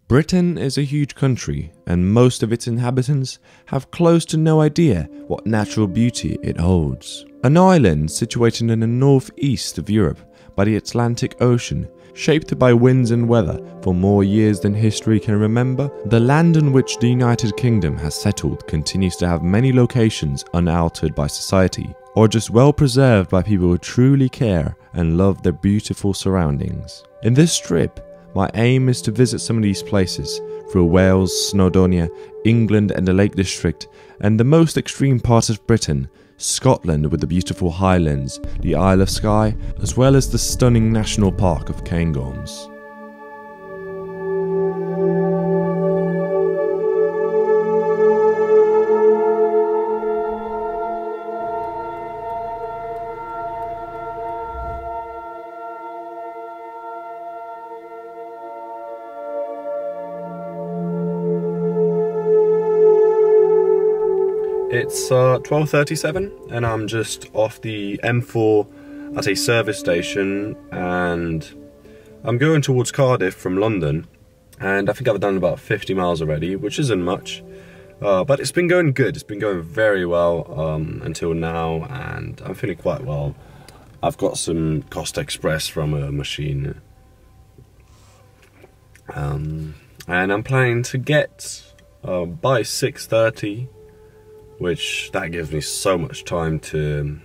Britain is a huge country, and most of its inhabitants have close to no idea what natural beauty it holds. An island situated in the northeast of Europe by the Atlantic Ocean, shaped by winds and weather for more years than history can remember, the land on which the United Kingdom has settled continues to have many locations unaltered by society, or just well preserved by people who truly care and love their beautiful surroundings. In this trip, my aim is to visit some of these places through Wales, Snowdonia, England and the Lake District, and the most extreme part of Britain, Scotland with the beautiful Highlands, the Isle of Skye, as well as the stunning National Park of Cairngorms. It's 12:37 and I'm just off the M4 at a service station, and I'm going towards Cardiff from London, and I think I've done about 50 miles already, which isn't much, but it's been going good. It's been going very well until now, and I'm feeling quite well. I've got some Costa Express from a machine, and I'm planning to get by 6:30, which that gives me so much time to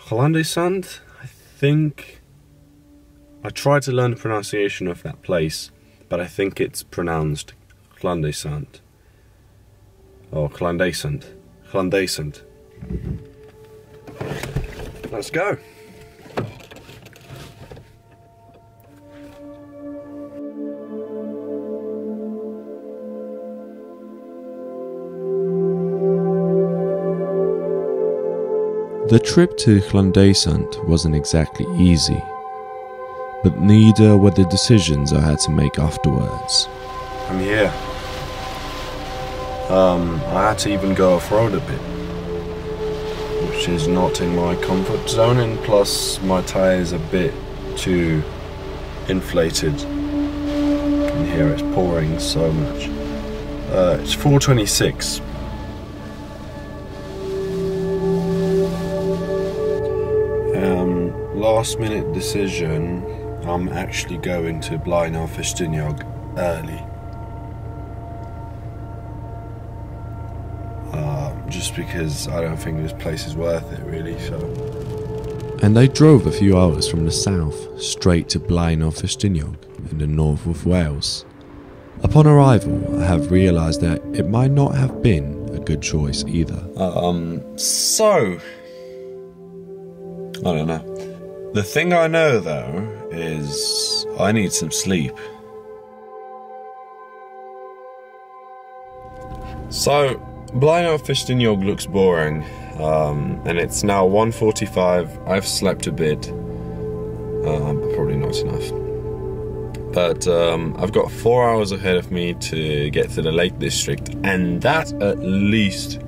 Hollandesand, I think. I tried to learn the pronunciation of that place, but I think it's pronounced Hollandesand. Or Hollandesand. Hollandesand. Let's go. The trip to Hollandesand wasn't exactly easy, but neither were the decisions I had to make afterwards. I'm here. I had to even go off-road a bit, which is not in my comfort zone, and plus my tyre is a bit too inflated. You can hear it's pouring so much. It's 4:26. Last minute decision, I'm actually going to Blaenau Ffestiniog early. Just because I don't think this place is worth it really, so. And I drove a few hours from the south straight to Blaenau Ffestiniog in the north of Wales. Upon arrival, I have realised that it might not have been a good choice either. So I don't know. The thing I know though is I need some sleep. So Blaenau Ffestiniog looks boring, and it's now 1:45. I've slept a bit, but probably not enough. But I've got 4 hours ahead of me to get to the Lake District, and that at least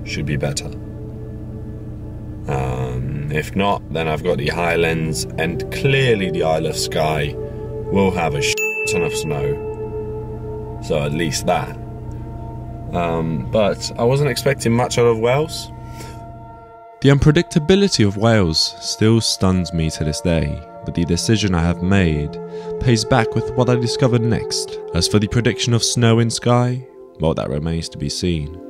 should be better. If not, then I've got the Highlands, and clearly the Isle of Skye will have a ton of snow. So at least that. But I wasn't expecting much out of Wales. The unpredictability of Wales still stuns me to this day, but the decision I have made pays back with what I discovered next. As for the prediction of snow in Skye, well, that remains to be seen.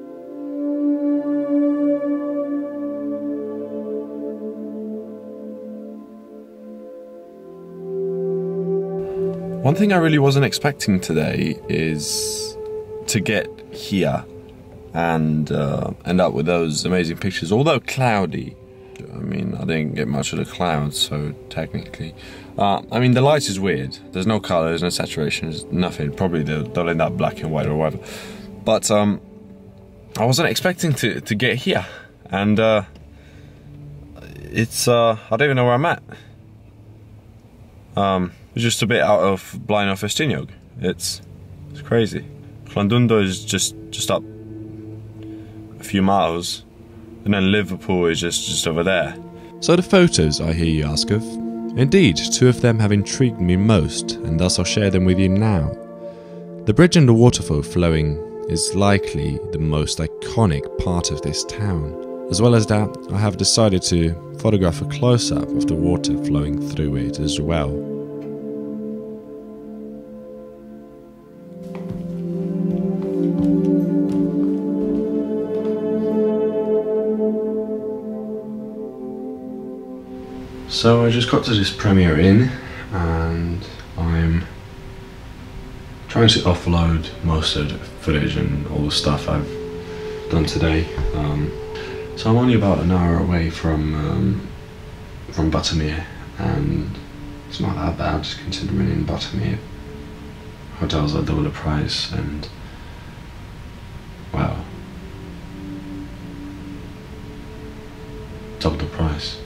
One thing I really wasn't expecting today is to get here and end up with those amazing pictures, although cloudy. I mean, I didn't get much of the clouds, so technically. I mean, the light is weird. There's no colour, there's no saturation, there's nothing. Probably they'll end up black and white or whatever. But I wasn't expecting to get here, and it's I don't even know where I'm at. It's just a bit out of Blaenau Ffestiniog. It's crazy. Llandundo is just up a few miles, and then Liverpool is just over there. So the photos, I hear you ask of. Indeed, two of them have intrigued me most, and thus I'll share them with you now. The bridge and the waterfall flowing is likely the most iconic part of this town. As well as that, I have decided to photograph a close-up of the water flowing through it as well. So I just got to this Premier Inn and I'm trying to offload most of the footage and all the stuff I've done today. So I'm only about an hour away from Buttermere, and it's not that bad considering in Buttermere hotels are double the price and, well, double the price.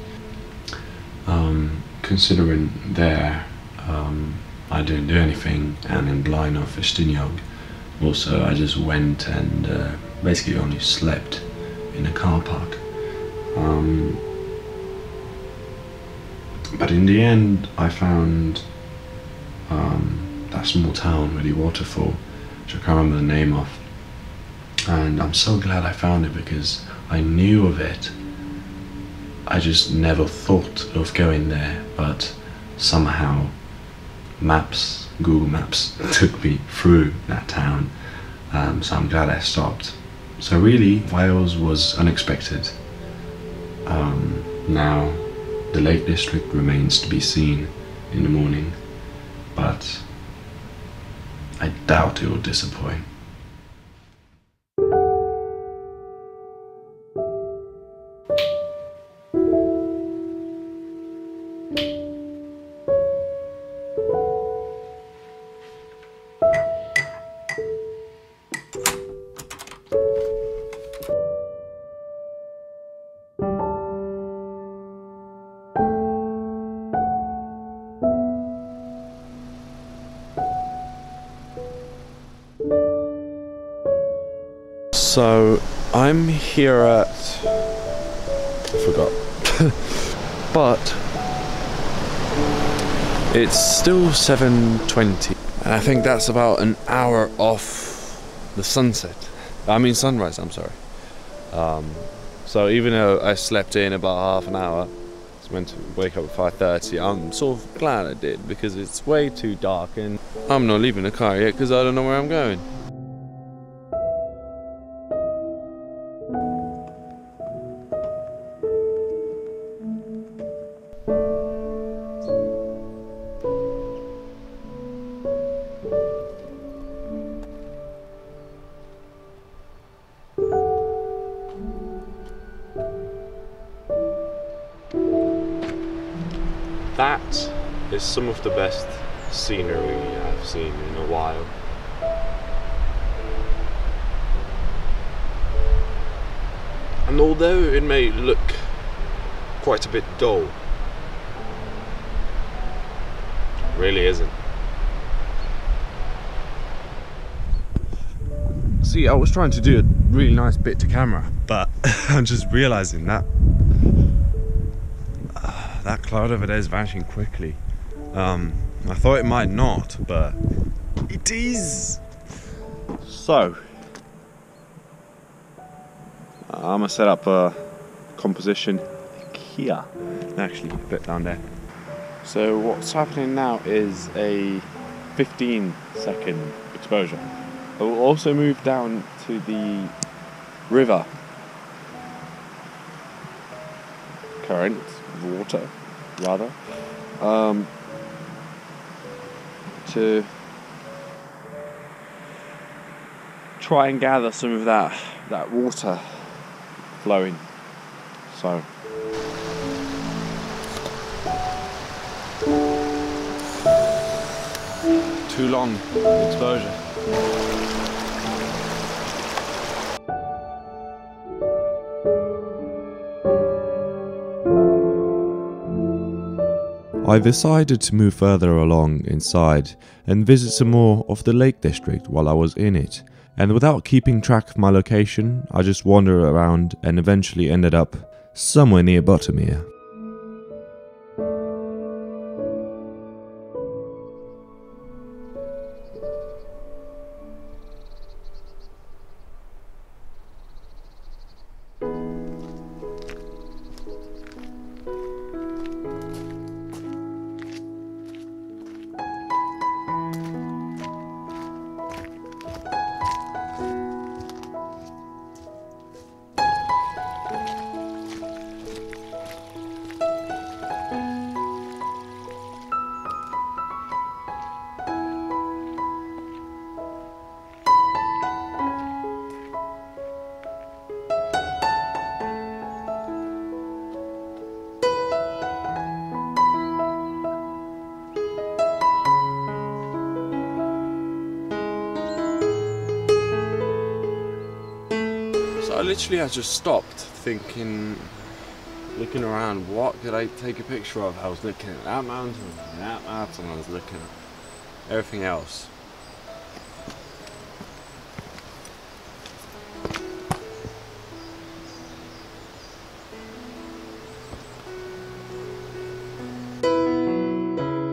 Considering there I didn't do anything, and in Blaenau Festiniog also I just went and basically only slept in a car park. But in the end I found that small town with the waterfall, which I can't remember the name of, and I'm so glad I found it because I knew of it. I just never thought of going there, but somehow Google Maps took me through that town, so I'm glad I stopped. So really, Wales was unexpected. Now, the Lake District remains to be seen in the morning, but I doubt it will disappoint. So I'm here at, I forgot, but it's still 7:20, and I think that's about an hour off the sunset. I mean sunrise, I'm sorry. So even though I slept in about half an hour, I was meant to wake up at 5:30, I'm sort of glad I did, because it's way too dark and I'm not leaving the car yet because I don't know where I'm going. That is some of the best scenery I've seen in a while. And although it may look quite a bit dull, it really isn't. See, I was trying to do a really nice bit to camera, but I'm just realizing that that cloud over there is vanishing quickly. I thought it might not, but it is. So I'm gonna set up a composition here, actually a bit down there. So what's happening now is a 15-second exposure. I will also move down to the river current, water rather, to try and gather some of that water flowing. So too long exposure. I decided to move further along inside and visit some more of the Lake District while I was in it, and without keeping track of my location, I just wandered around and eventually ended up somewhere near Buttermere. literally I just stopped thinking, looking around, what could I take a picture of? I was looking at that mountain, and I was looking at everything else.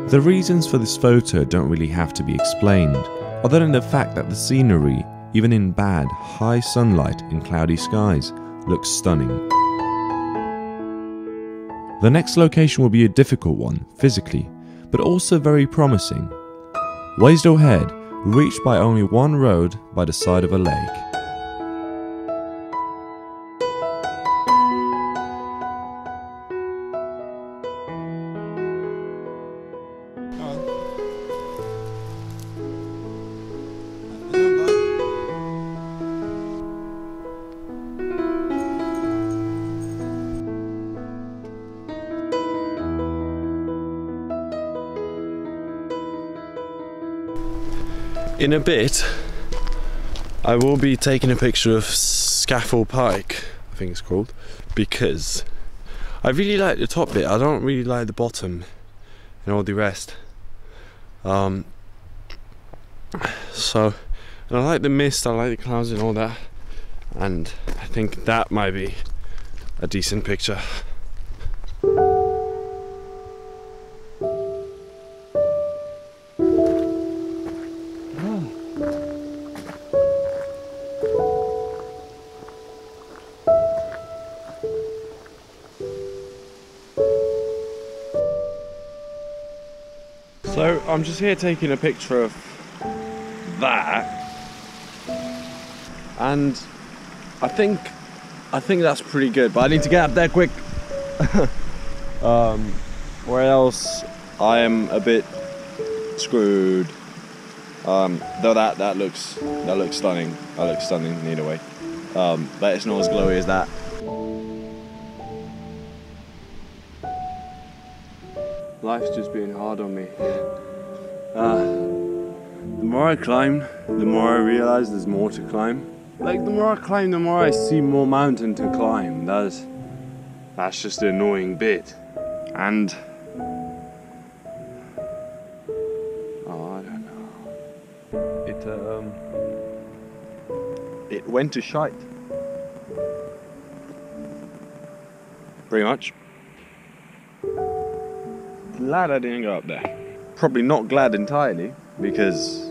The reasons for this photo don't really have to be explained, other than the fact that the scenery, even in bad, high sunlight in cloudy skies, looks stunning. The next location will be a difficult one, physically, but also very promising. Wasdale Head, reached by only one road by the side of a lake. In a bit, I will be taking a picture of Scafell Pike, I think it's called, because I really like the top bit. I don't really like the bottom and all the rest. And I like the mist, I like the clouds and all that, and I think that might be a decent picture. So I'm just here taking a picture of that, and I think that's pretty good, but I need to get up there quick. Or else I am a bit screwed. Though that looks stunning. That looks stunning either way. But it's not as glowy as that. Life's just being hard on me. The more I climb, the more I realize there's more to climb. Like, the more I climb, the more I see more mountain to climb. That's just the annoying bit. And I don't know. It went to shite. Pretty much. Glad I didn't go up there. Probably not glad entirely, because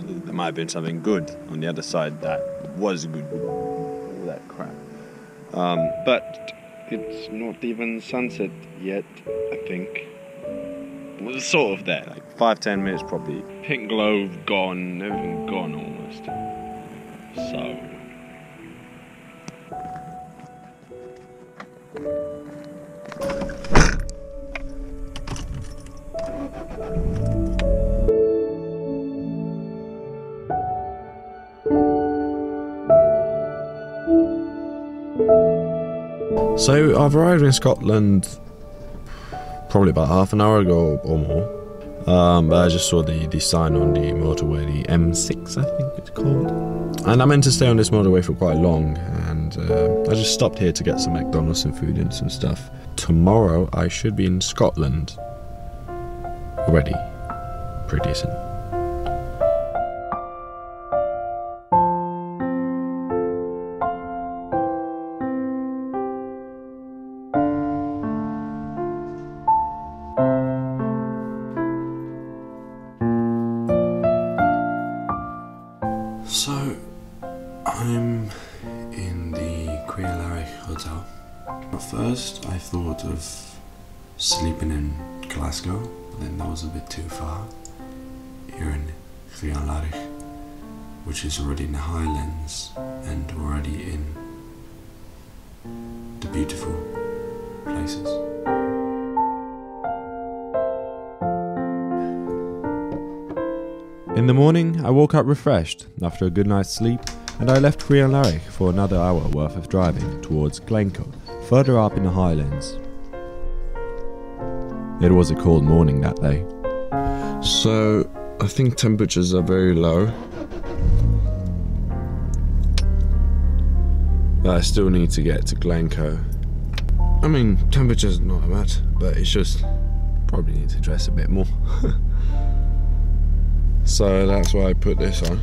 there might have been something good on the other side that was good. All that crap. But it's not even sunset yet, I think. Well, it's sort of there, like 5-10 minutes probably. Pink glow gone, everything gone almost. So. So I've arrived in Scotland probably about half an hour ago or more, but I just saw the sign on the motorway, the M6 I think it's called, and I meant to stay on this motorway for quite long, and I just stopped here to get some McDonald's and food and some stuff. Tomorrow I should be in Scotland already. Pretty decent. So, I'm in the Crialarich Hotel. At first, I thought of sleeping in Glasgow, but then that was a bit too far. Here in Crialarich, which is already in the Highlands and already in the beautiful places. In the morning, I woke up refreshed after a good night's sleep, and I left Crialarich for another hour worth of driving towards Glencoe, further up in the Highlands. It was a cold morning that day. So, I think temperatures are very low. But I still need to get to Glencoe. I mean, temperature's not that bad, but it's just probably need to dress a bit more. So that's why I put this on.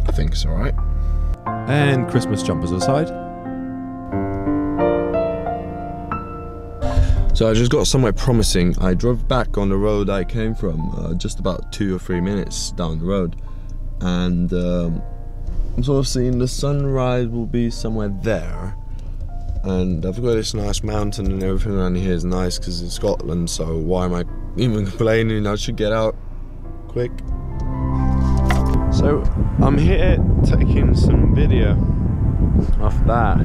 I think it's alright. And Christmas jumpers aside. So I just got somewhere promising. I drove back on the road I came from, just about 2 or 3 minutes down the road, and I'm sort of seeing the sunrise will be somewhere there. And I've got this nice mountain, and everything around here is nice because it's Scotland, so why am I even complaining? I should get out quick. So I'm here taking some video of that,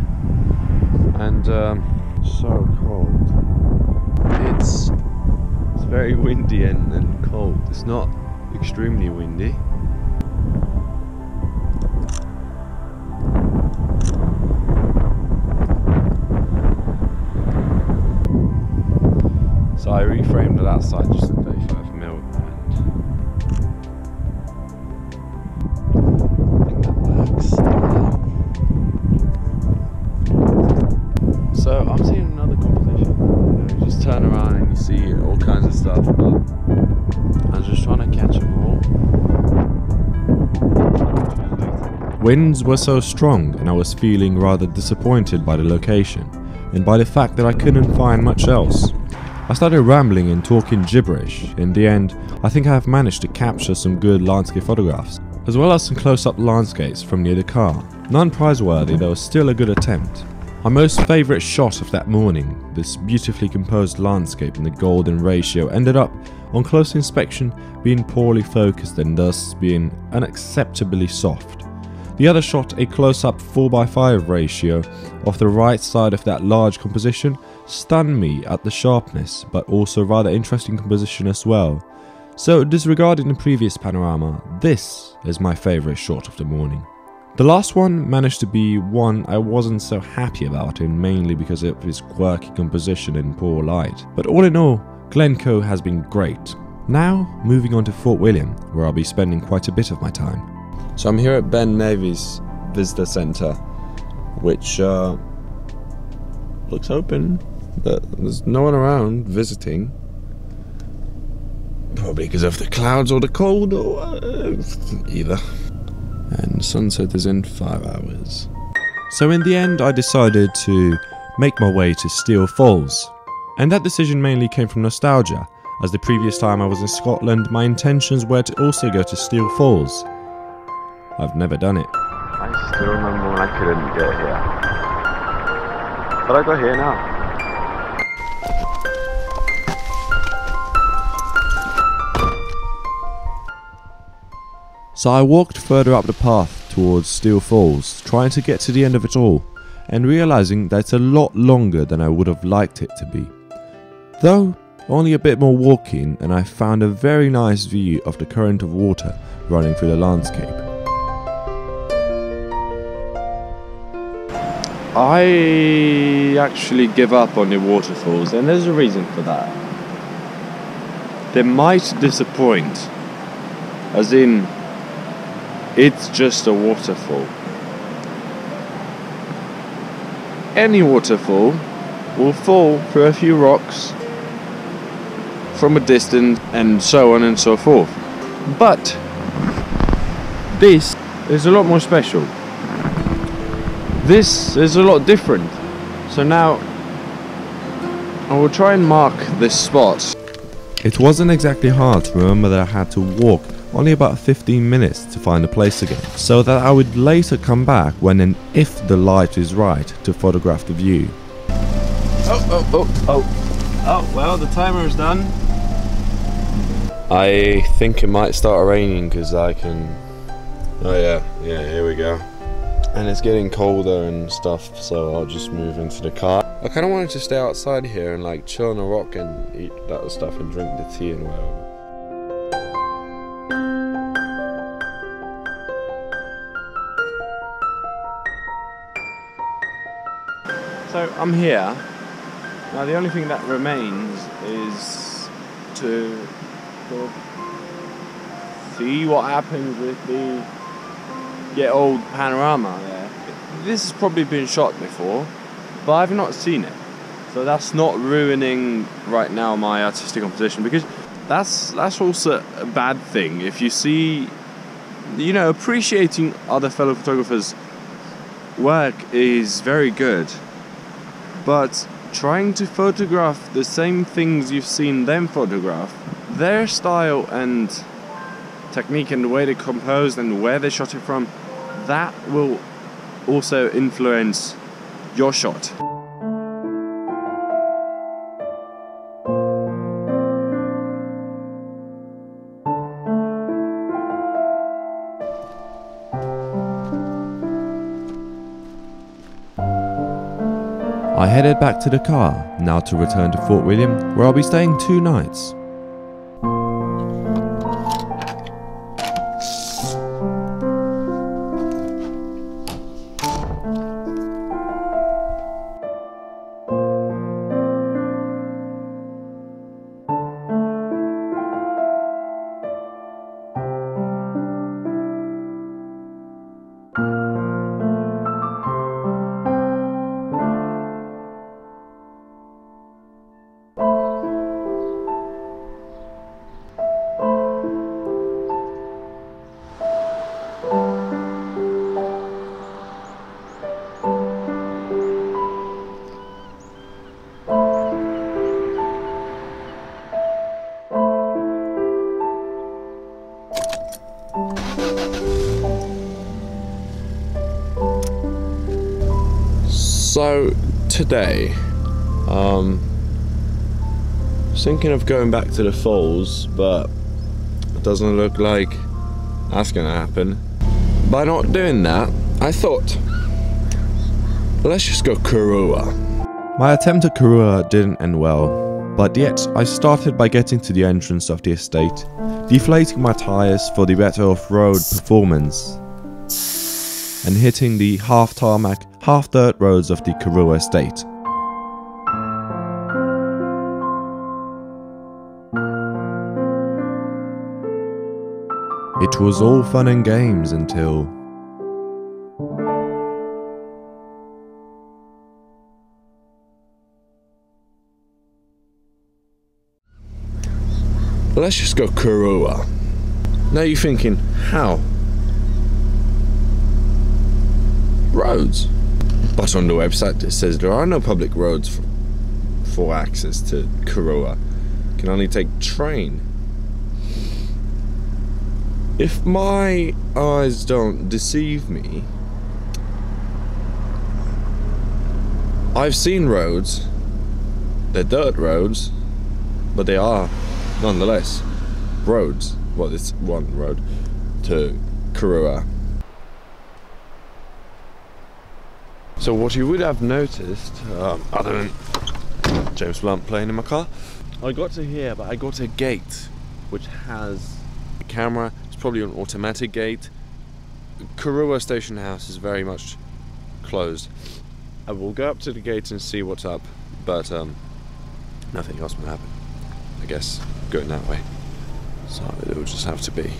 and so cold. It's very windy and cold. It's not extremely windy. So I reframed it outside just at 35mm, and I think that works. So I'm seeing another composition. You just turn around and you see all kinds of stuff, but I'm just trying to catch them all. Winds were so strong, and I was feeling rather disappointed by the location, and by the fact that I couldn't find much else. I started rambling and talking gibberish. In the end, I think I have managed to capture some good landscape photographs, as well as some close-up landscapes from near the car. None prize-worthy, though still a good attempt. My most favourite shot of that morning, this beautifully composed landscape in the golden ratio, ended up, on close inspection, being poorly focused and thus being unacceptably soft. The other shot, a close-up 4:5 ratio of the right side of that large composition, stunned me at the sharpness, but also rather interesting composition as well. So disregarding the previous panorama, this is my favourite shot of the morning. The last one managed to be one I wasn't so happy about, and mainly because of its quirky composition and poor light. But all in all, Glencoe has been great. Now, moving on to Fort William, where I'll be spending quite a bit of my time. So I'm here at Ben Nevis Visitor Centre, which looks open, but there's no one around visiting. Probably because of the clouds or the cold, or either. And sunset is in 5 hours. So in the end, I decided to make my way to Steel Falls. And that decision mainly came from nostalgia, as the previous time I was in Scotland, my intentions were to also go to Steel Falls. I've never done it. I still remember when I couldn't get here. But I got here now. So I walked further up the path towards Steel Falls, trying to get to the end of it all, and realizing that it's a lot longer than I would have liked it to be. Though, only a bit more walking, and I found a very nice view of the current of water running through the landscape. I actually give up on the waterfalls, and there's a reason for that. They might disappoint, as in, it's just a waterfall. Any waterfall will fall through a few rocks from a distance, and so on and so forth. But this is a lot more special. This is a lot different. So now I will try and mark this spot. It wasn't exactly hard to remember that I had to walk only about 15 minutes to find the place again, so that I would later come back when and if the light is right to photograph the view. Oh, well, the timer is done. I think it might start raining because I can... Oh yeah, here we go. And it's getting colder and stuff, so I'll just move into the car. I kind of wanted to stay outside here and like chill on a rock and eat that stuff and drink the tea and whatever. So I'm here. Now the only thing that remains is to sort of see what happens with the get old panorama there. This has probably been shot before, but I've not seen it. So that's not ruining right now my artistic composition, because that's also a bad thing. If you see, you know, appreciating other fellow photographers' work is very good, but trying to photograph the same things you've seen them photograph, their style and technique and the way they composed and where they shot it from, that will also influence your shot. I headed back to the car, now to return to Fort William, where I'll be staying 2 nights. So today, thinking of going back to the falls, but it doesn't look like that's gonna happen. By not doing that, I thought, let's just go Kurua. My attempt at Kurua didn't end well, but yet I started by getting to the entrance of the estate, deflating my tires for the better off-road performance, and hitting the half-tarmac, half-dirt roads of the Kurua estate. It was all fun and games until... let's just go Kurua. Now you're thinking, how? Roads. But on the website it says there are no public roads for access to Kurua. You can only take train. If my eyes don't deceive me, I've seen roads. They're dirt roads, but they are nonetheless roads. Well, it's one road to Kurua. So what you would have noticed, other than James Blunt playing in my car, I got to here, but I got to a gate which has a camera. It's probably an automatic gate. Kurua Station House is very much closed. I will go up to the gate and see what's up, but nothing else will happen. I guess going that way. So it will just have to be.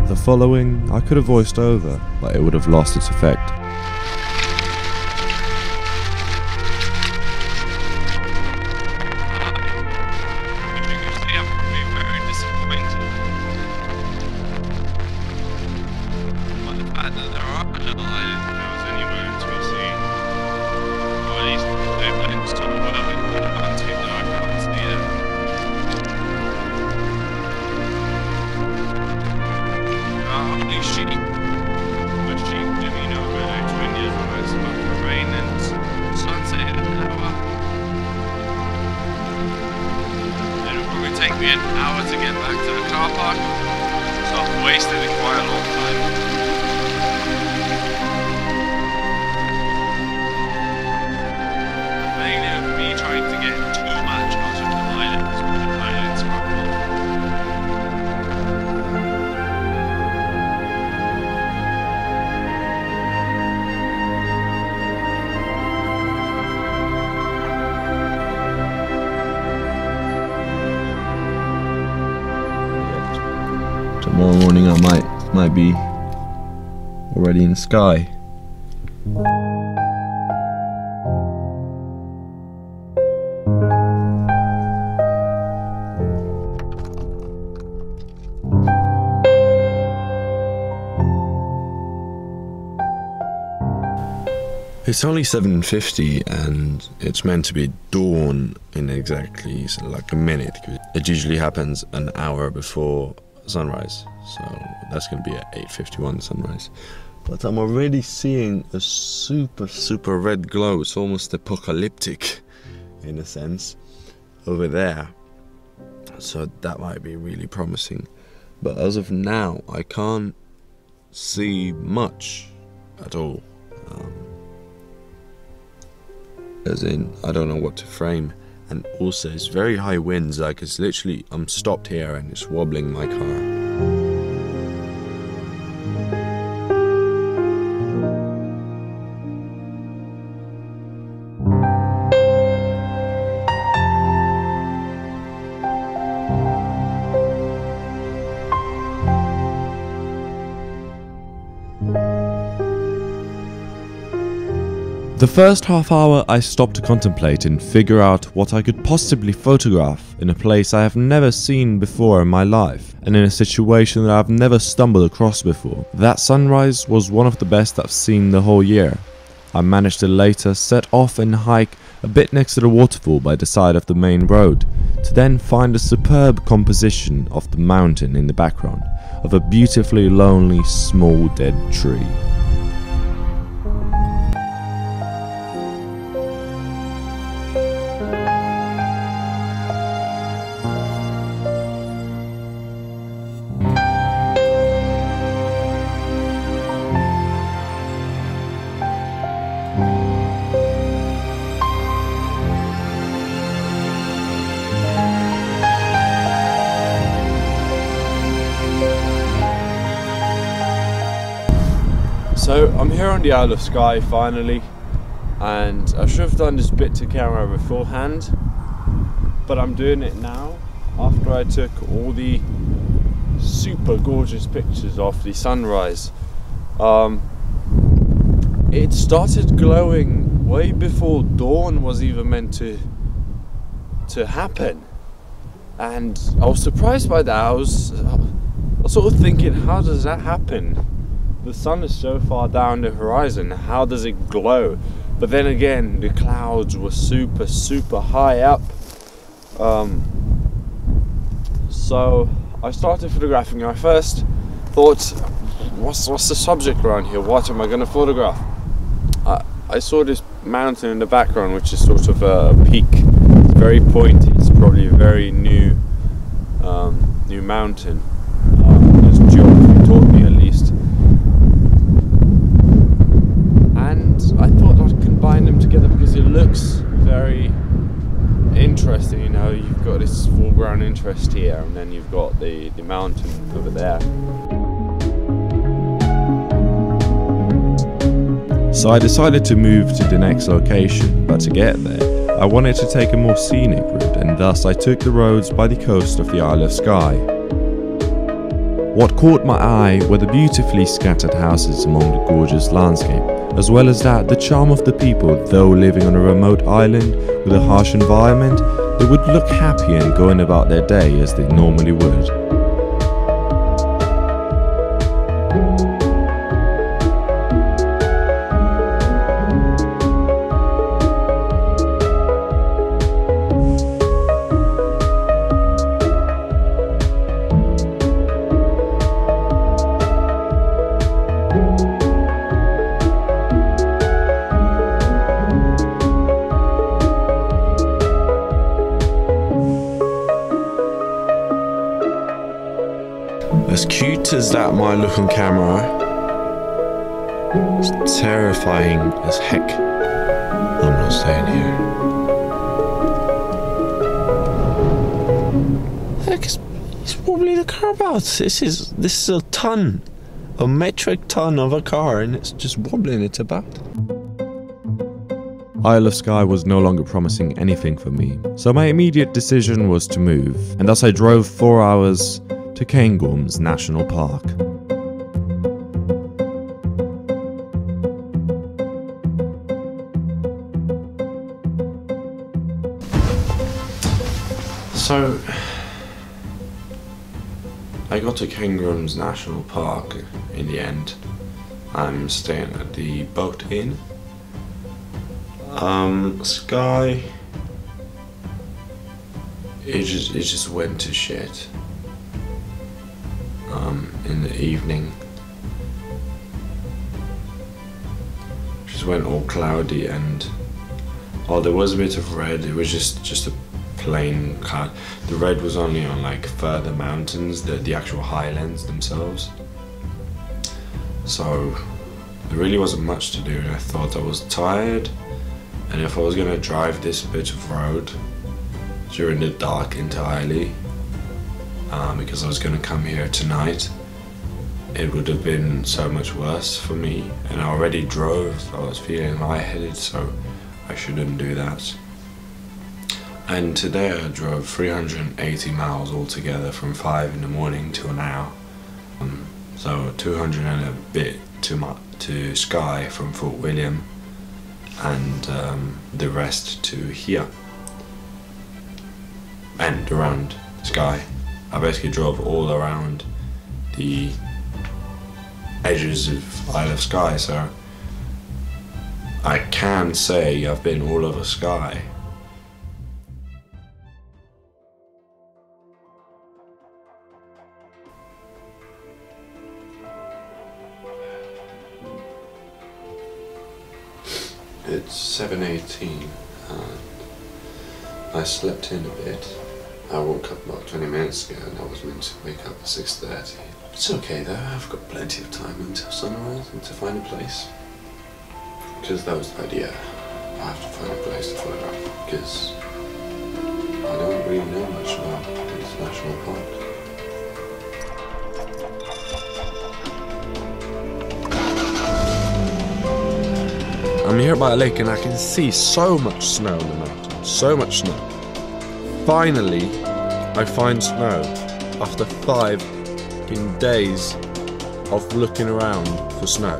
The following I could have voiced over, but it would have lost its effect. wasted quite a long time. Mainly of me trying to get too much out of the islands, because the islands are cool. Tomorrow morning I might be already in Skye. It's only 7:50 and it's meant to be dawn in exactly like a minute. It usually happens an hour before sunrise, so that's going to be at 8:51 sunrise. But I'm already seeing a super red glow. It's almost apocalyptic in a sense over there, so that might be really promising. But as of now I can't see much at all. As in, I don't know what to frame. And also it's very high winds, like it's literally, I'm stopped here and it's wobbling my car. The first half hour I stopped to contemplate and figure out what I could possibly photograph in a place I have never seen before in my life, and in a situation that I've never stumbled across before. That sunrise was one of the best I've seen the whole year. I managed to later set off and hike a bit next to the waterfall by the side of the main road, to then find a superb composition of the mountain in the background, of a beautifully lonely small dead tree. So I'm here on the Isle of Skye finally, and I should have done this bit to camera beforehand, but I'm doing it now after I took all the super gorgeous pictures of the sunrise. It started glowing way before dawn was even meant to happen, and I was surprised by that. I was sort of thinking, how does that happen? The sun is so far down the horizon, how does it glow? But then again, the clouds were super high up. So I started photographing. I first thought, what's the subject around here? What am I going to photograph? I saw this mountain in the background, which is sort of a peak. It's very pointy. It's probably a very new mountain. As geography taught me, at least. I thought I'd combine them together because it looks very interesting. You know, you've got this foreground interest here, and then you've got the mountain over there. So I decided to move to the next location, but to get there, I wanted to take a more scenic route, and thus I took the roads by the coast of the Isle of Skye. What caught my eye were the beautifully scattered houses among the gorgeous landscape, as well as that the charm of the people. Though living on a remote island with a harsh environment, they would look happy and going about their day as they normally would. Is that my look on camera? It's terrifying as heck. I'm not staying here. Heck, it's wobbling the car about. This is a ton, a metric ton of a car, and it's just wobbling it about. Isle of Skye was no longer promising anything for me, so my immediate decision was to move, and thus I drove 4 hours to Cairngorms National Park. So, I got to Cairngorms National Park in the end. I'm staying at the Boat Inn. Skye, it just went to shit. In the evening, just went all cloudy, and there was a bit of red. It was just a plain cloud. The red was only on like further mountains, the actual highlands themselves. So there really wasn't much to do, and I thought I was tired. And if I was gonna drive this bit of road during the dark entirely, because I was gonna come here tonight, it would have been so much worse for me. And I already drove, so I was feeling lightheaded, so I shouldn't do that. And today I drove 380 miles altogether from 5 in the morning till now. So 200 and a bit to Skye from Fort William, and the rest to here and around Skye. I basically drove all around the edges of Isle of Skye, so I can say I've been all over Skye. It's 7:18 and I slept in a bit. I woke up about 20 minutes ago and I was meant to wake up at 6:30. It's okay though, I've got plenty of time until sunrise and to find a place. Because that was the idea. I have to find a place to photograph because I don't really know much about this national park. I'm here by a lake and I can see so much snow on the mountain, so much snow. Finally, I find snow after 5 days of looking around for snow.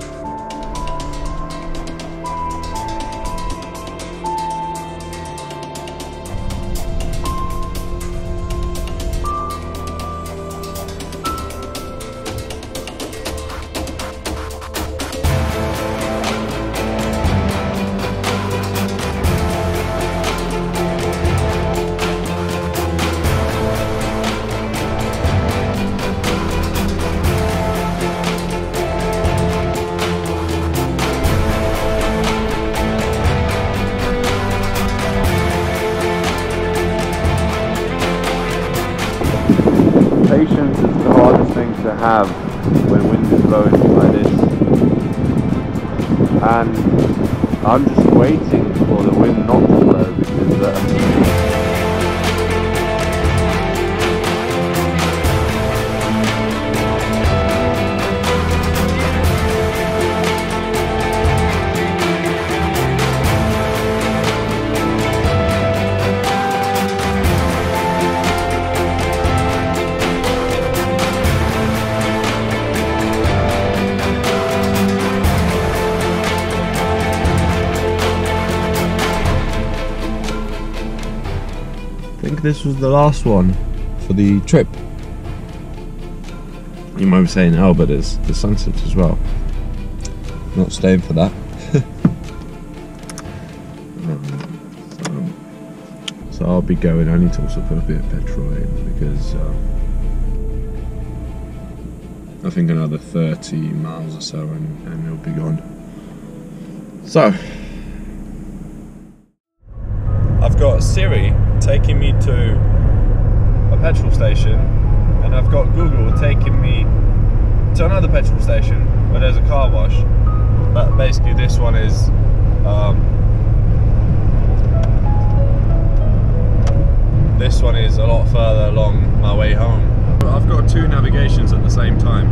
Patience is the hardest thing to have when wind is blowing like this, and I'm just waiting for the wind not to blow because I think this was the last one for the trip. You might be saying, oh, but there's the sunset as well. Not staying for that. So I'll be going. I need to also put a bit of petrol in because I think another 30 miles or so and it'll be gone. So I've got Siri taking me to a petrol station, and I've got Google taking me to another petrol station where there's a car wash. But basically this one is a lot further along my way home. I've got two navigations at the same time.